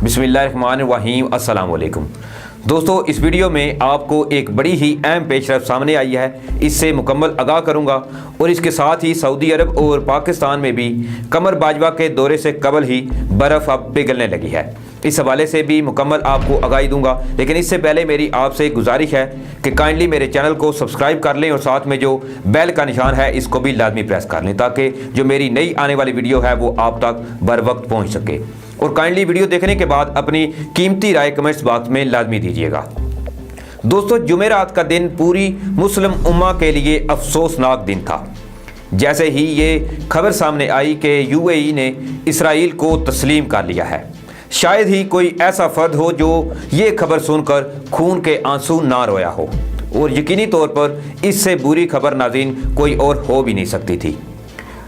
बिस्मिल्लाहिर्रहमानिर्रहीम। अस्सलाम वालेकुम दोस्तों, इस वीडियो में आपको एक बड़ी ही अहम पेशरफ सामने आई है, इससे मुकम्मल आगाह करूंगा और इसके साथ ही सऊदी अरब और पाकिस्तान में भी कमर बाजवा के दौरे से कबल ही बर्फ़ अब पिघलने लगी है। इस हवाले से भी मुकम्मल आपको आगाही दूंगा, लेकिन इससे पहले मेरी आपसे गुजारिश है कि काइंडली मेरे चैनल को सब्सक्राइब कर लें और साथ में जो बेल का निशान है इसको भी लाजमी प्रेस कर लें, ताकि जो मेरी नई आने वाली वीडियो है वो आप तक बर वक्त पहुँच सके। और काइंडली वीडियो देखने के बाद अपनी कीमती राय कमेंट्स बॉक्स में लाजमी दीजिएगा। दोस्तों, जुमेरात का दिन पूरी मुस्लिम उम्मा के लिए अफसोसनाक दिन था। जैसे ही ये खबर सामने आई कि यूएई ने इसराइल को तस्लीम कर लिया है, शायद ही कोई ऐसा फर्द हो जो ये खबर सुनकर खून के आंसू ना रोया हो, और यकीनी तौर पर इससे बुरी खबर नाज़रीन कोई और हो भी नहीं सकती थी।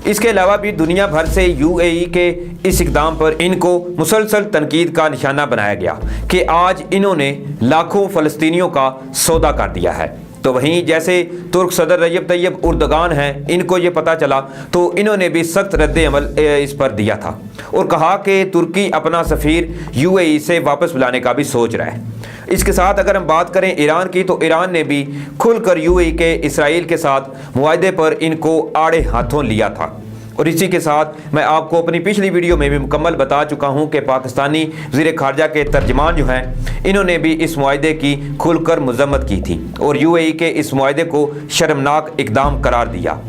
इसके अलावा भी दुनिया भर से यूएई के इस इक़दाम पर इनको मुसलसल तनकीद का निशाना बनाया गया कि आज इन्होंने लाखों फ़लस्तीनियों का सौदा कर दिया है। तो वहीं जैसे तुर्क सदर रजब तैयब उर्दगान हैं, इनको ये पता चला तो इन्होंने भी सख्त रद्द अमल इस पर दिया था और कहा कि तुर्की अपना सफ़ीर यूएई से वापस बुलाने का भी सोच रहा है। इसके साथ अगर हम बात करें ईरान की, तो ईरान ने भी खुलकर यूएई के इसराइल के साथ मुआहदे पर इनको आड़े हाथों लिया था। और इसी के साथ मैं आपको अपनी पिछली वीडियो में भी मुकम्मल बता चुका हूं कि पाकिस्तानी वज़ीर ख़ारजा के तर्जमान जो हैं, इन्होंने भी इस मुआहदे की खुलकर मज़म्मत की थी और यूएई के इस मुआहदे को शर्मनाक इक़दाम करार दिया।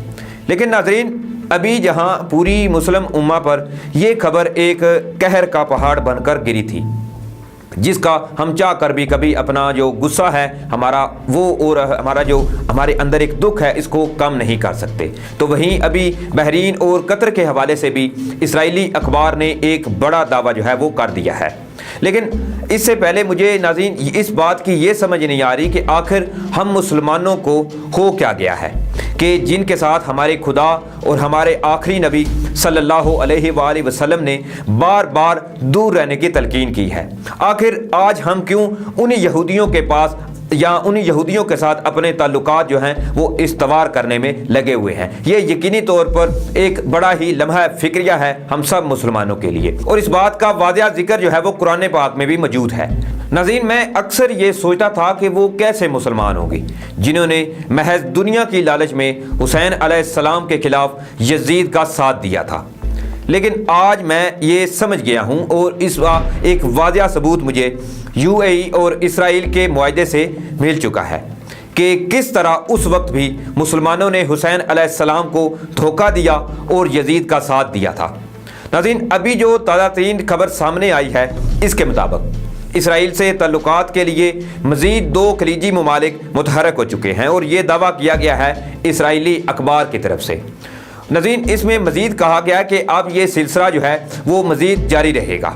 लेकिन नाज़रीन, अभी जहां पूरी मुस्लिम उम्मा पर यह खबर एक कहर का पहाड़ बनकर गिरी थी, जिसका हम चाह कर भी कभी अपना जो गुस्सा है हमारा वो और हमारा जो हमारे अंदर एक दुख है इसको कम नहीं कर सकते, तो वहीं अभी बहरीन और कतर के हवाले से भी इस्राएली अखबार ने एक बड़ा दावा जो है वो कर दिया है। लेकिन इससे पहले मुझे नाज़रीन इस बात की ये समझ नहीं आ रही कि आखिर हम मुसलमानों को हो क्या गया है कि जिनके साथ हमारे खुदा और हमारे आखिरी नबी सल्लल्लाहु अलैहि वसल्लम ने बार बार दूर रहने की तलकीन की है। आखिर आज हम क्यों उन यहूदियों के पास या उन यहूदियों के साथ अपने ताल्लुकात जो हैं वो इस्तवार करने में लगे हुए हैं? ये यकीनी तौर पर एक बड़ा ही लम्हा फिक्रिया है हम सब मुसलमानों के लिए, और इस बात का वादिया जिक्र जो है वो कुरान पाक में भी मौजूद है। नाज़रीन, मैं अक्सर ये सोचता था कि वो कैसे मुसलमान होंगे जिन्होंने महज दुनिया की लालच में हुसैन अलैहिस्सलाम के खिलाफ यजीद का साथ दिया था, लेकिन आज मैं ये समझ गया हूँ और इस एक वाज़िया सबूत मुझे यूएई और इसराइल के मुआहदे से मिल चुका है कि किस तरह उस वक्त भी मुसलमानों ने हुसैन अलैहिस्सलाम को धोखा दिया और यजीद का साथ दिया था। नाज़रीन, अभी जो ताज़ा तरीन खबर सामने आई है इसके मुताबिक इसराइल से ताल्लुकात के लिए मज़ीद 2 खलीजी ममालिक मुतहरक हो चुके हैं और ये दावा किया गया है इसराइली अखबार की तरफ से। नाज़रीन, इसमें मज़ीद कहा गया कि अब ये सिलसिला जो है वो मज़ीद जारी रहेगा।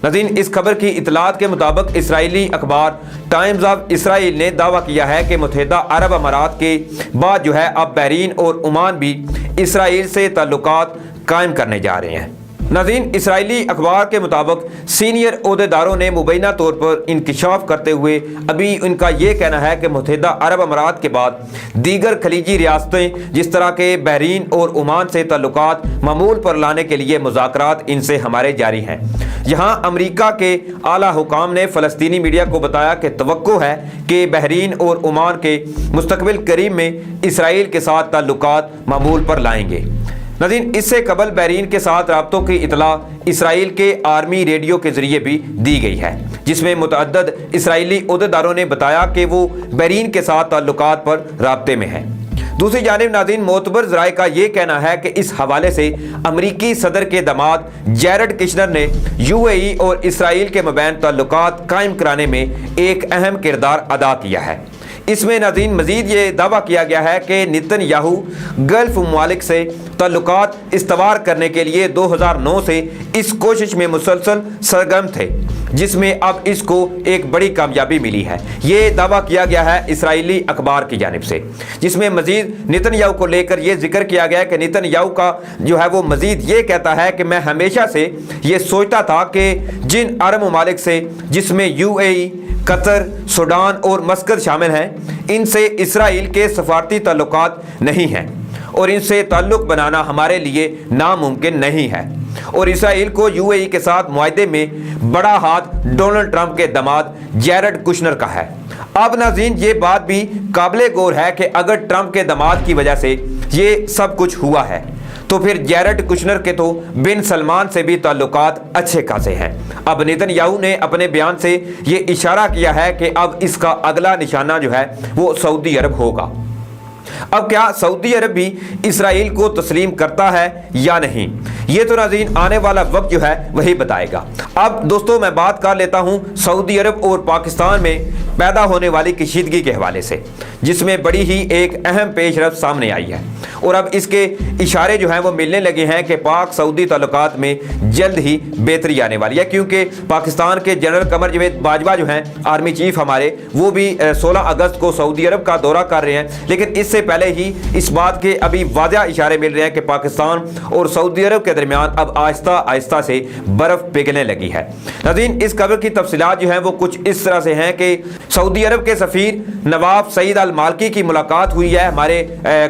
नाज़रीन, इस खबर की इतलात के मुताबिक इसराइली अखबार टाइम्स ऑफ इसराइल ने दावा किया है कि मुत्तहिदा अरब अमारात के बाद जो है अब बहरीन और ओमान भी इसराइल से ताल्लुकात कायम करने जा रहे हैं। नाज़रीन, इसराइली अखबार के मुताबिक सीनियर ओहदेदारों ने मुबैना तौर पर इंकिशाफ करते हुए अभी उनका ये कहना है कि मुत्तहिदा अरब अमारात के बाद दीगर खलीजी रियासतें जिस तरह के बहरीन और ओमान से ताल्लुकात मामूल पर लाने के लिए मुज़ाकरात इनसे हमारे जारी हैं। यहाँ अमेरिका के आला हुकाम ने फ़लस्तीनी मीडिया को बताया कि तवक्को है कि बहरीन और ओमान के मुस्तकबिल करीब में इसराइल के साथ ताल्लुकात मामूल पर लाएंगे। नाज़रीन, इससे कबल बहरीन के साथ राब्तों की इतला इसराइल के आर्मी रेडियो के ज़रिए भी दी गई है, जिसमें मुतअद्दिद इसराइली ओहदेदारों ने बताया कि वो बहरीन के साथ ताल्लुकात पर राब्ते में हैं। दूसरी जानिब नाज़रीन, मोतबर ज़राए का ये कहना है कि इस हवाले से अमरीकी सदर के दामाद जैरेड किशनर ने यूएई और इसराइल के मबैन ताल्लुकात कायम कराने में एक अहम किरदार अदा किया है। इसमें नाज़रीन मज़ीद ये दावा किया गया है कि नेतन्याहू गल्फ़ ममालिक से ताल्लुकात इस्तवार करने के लिए 2009 से इस कोशिश में मुसलसल सरगर्म थे, जिसमें अब इसको एक बड़ी कामयाबी मिली है। ये दावा किया गया है इसराइली अखबार की जानिब से, जिसमें मज़ीद नेतन्याहू को लेकर ये जिक्र किया गया है कि नेतन्याहू का जो है वो मज़ीद ये कहता है कि मैं हमेशा से ये सोचता था कि जिन अरब ममालिक से जिसमें यूएई, कतर, सूडान और मस्कत शामिल हैं, इनसे इसराइल के सफारती ताल्लुकात नहीं हैं और इनसे ताल्लुक़ बनाना हमारे लिए नामुमकिन नहीं है। और इसराइल को यूएई के साथ मुआहदे में बड़ा हाथ डोनाल्ड ट्रंप के दामाद जैरेड कुशनर का है। अब नाज़रीन, ये बात भी काबिल गौर है कि अगर ट्रंप के दामाद की वजह से ये सब कुछ हुआ है तो फिर जैरेड कुशनर के तो बिन सलमान से भी ताल्लुकात अच्छे खासे हैं। अब नेतन्याहू ने अपने बयान से ये इशारा किया है कि अब इसका अगला निशाना जो है वो सऊदी अरब होगा। अब क्या सऊदी अरब भी इसराइल को तस्लीम करता है या नहीं, ये तो नाज़रीन आने वाला वक्त जो है वही बताएगा। अब दोस्तों मैं बात कर लेता हूँ सऊदी अरब और पाकिस्तान में पैदा होने वाली कशीदगी के हवाले से, जिसमें बड़ी ही एक अहम पेशरफ्त सामने आई है और अब इसके इशारे जो हैं वो मिलने लगे हैं कि पाक सऊदी ताल्लुकात में जल्द ही बेहतरी आने वाली है, क्योंकि पाकिस्तान के जनरल कमर जावेद बाजवा जो हैं आर्मी चीफ हमारे, वो भी 16 अगस्त को सऊदी अरब का दौरा कर रहे हैं। लेकिन इससे पहले ही इस बात के अभी वाज़ह इशारे मिल रहे हैं कि पाकिस्तान और सऊदी अरब के दरमियान अब आहिस्ता आहिस्ता से बर्फ़ पिघलने लगी है। नाज़रीन, इस खबर की तफसीलात जो हैं वो कुछ इस तरह से हैं कि सऊदी अरब के सफ़ीर नवाब सईद अल मालकी की मुलाकात हुई है हमारे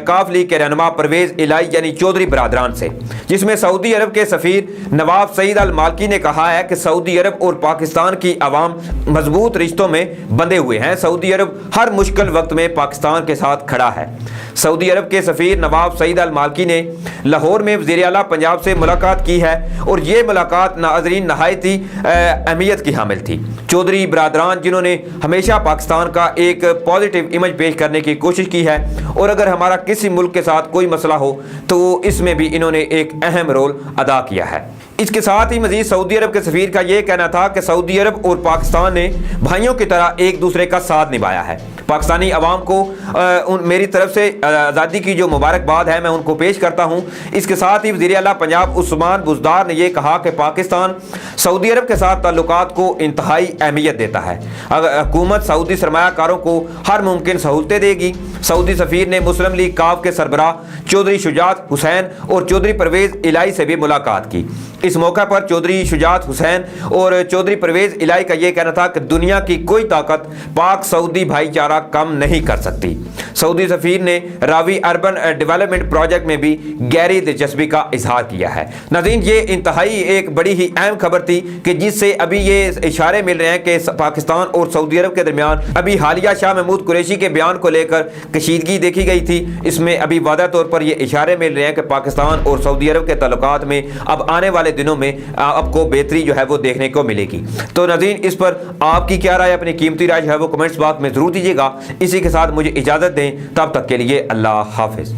काफ लीग के रहनुमा परवेज़ इलाही यानी चौधरी बरादरान से, जिसमें सऊदी अरब के सफ़ीर नवाब सईद अल मालकी ने कहा है कि सऊदी अरब और पाकिस्तान की आवाम मजबूत रिश्तों में बंधे हुए हैं। सऊदी अरब हर मुश्किल वक्त में पाकिस्तान के साथ खड़ा है। सऊदी अरब के सफ़ीर नवाब सईद अल मालकी ने लाहौर में वज़ीर आला पंजाब से मुलाकात की है और ये मुलाकात नाज़रीन नहायत ही अहमियत की हामिल थी। चौधरी बरादरान जिन्होंने हमेशा पाकिस्तान का एक पॉजिटिव इमेज पेश करने की कोशिश की है और अगर हमारा किसी मुल्क के साथ कोई मसला हो तो इसमें भी इन्होंने एक अहम रोल अदा किया है। इसके साथ ही मज़ीद सऊदी अरब के सफ़ीर का ये कहना था कि सऊदी अरब और पाकिस्तान ने भाइयों की तरह एक दूसरे का साथ निभाया है। पाकिस्तानी अवाम को मेरी तरफ से आज़ादी की जो मुबारकबाद है मैं उनको पेश करता हूँ। इसके साथ ही वज़ीर आला पंजाब उस्मान बुज़दार ने यह कहा कि पाकिस्तान सऊदी अरब के साथ ताल्लुकात को इंतहाई अहमियत देता है। हुकूमत सऊदी सरमायाकारों को हर मुमकिन सहूलतें देगी। सऊदी सफ़ीर ने मुस्लिम लीग काफ के सरबराह चौधरी शुजात हुसैन और चौधरी परवेज़ इलाही से भी मुलाकात की। इस मौका पर चौधरी शुजात हुसैन और चौधरी परवेज़ इलाही का यह कहना था कि दुनिया की कोई ताकत पाक सऊदी भाईचारा कम नहीं कर सकती। सऊदी सफ़ीर ने रावी अर्बन डेवलपमेंट प्रोजेक्ट में भी गहरी दिलचस्पी का इजहार किया है। नाज़रीन, ये इंतहाई एक बड़ी ही अहम खबर थी कि जिससे अभी ये इशारे मिल रहे हैं कि पाकिस्तान और सऊदी अरब के दरमियान अभी हालिया शाह महमूद कुरैशी के बयान को लेकर कशीदगी देखी गई थी। इसमें अभी वादा तौर पर ये इशारे मिल रहे हैं कि पाकिस्तान और सऊदी अरब के ताल्लुकात में अब आने वाले दिनों में आपको बेहतरी जो है वो देखने को मिलेगी। तो नाज़रीन, इस पर आपकी क्या राय, अपनी कीमती राय है वो कमेंट्स बॉक्स में ज़रूर दीजिएगा। इसी के साथ मुझे इजाज़त दें, तब तक के लिए अल्लाह हाफिज़।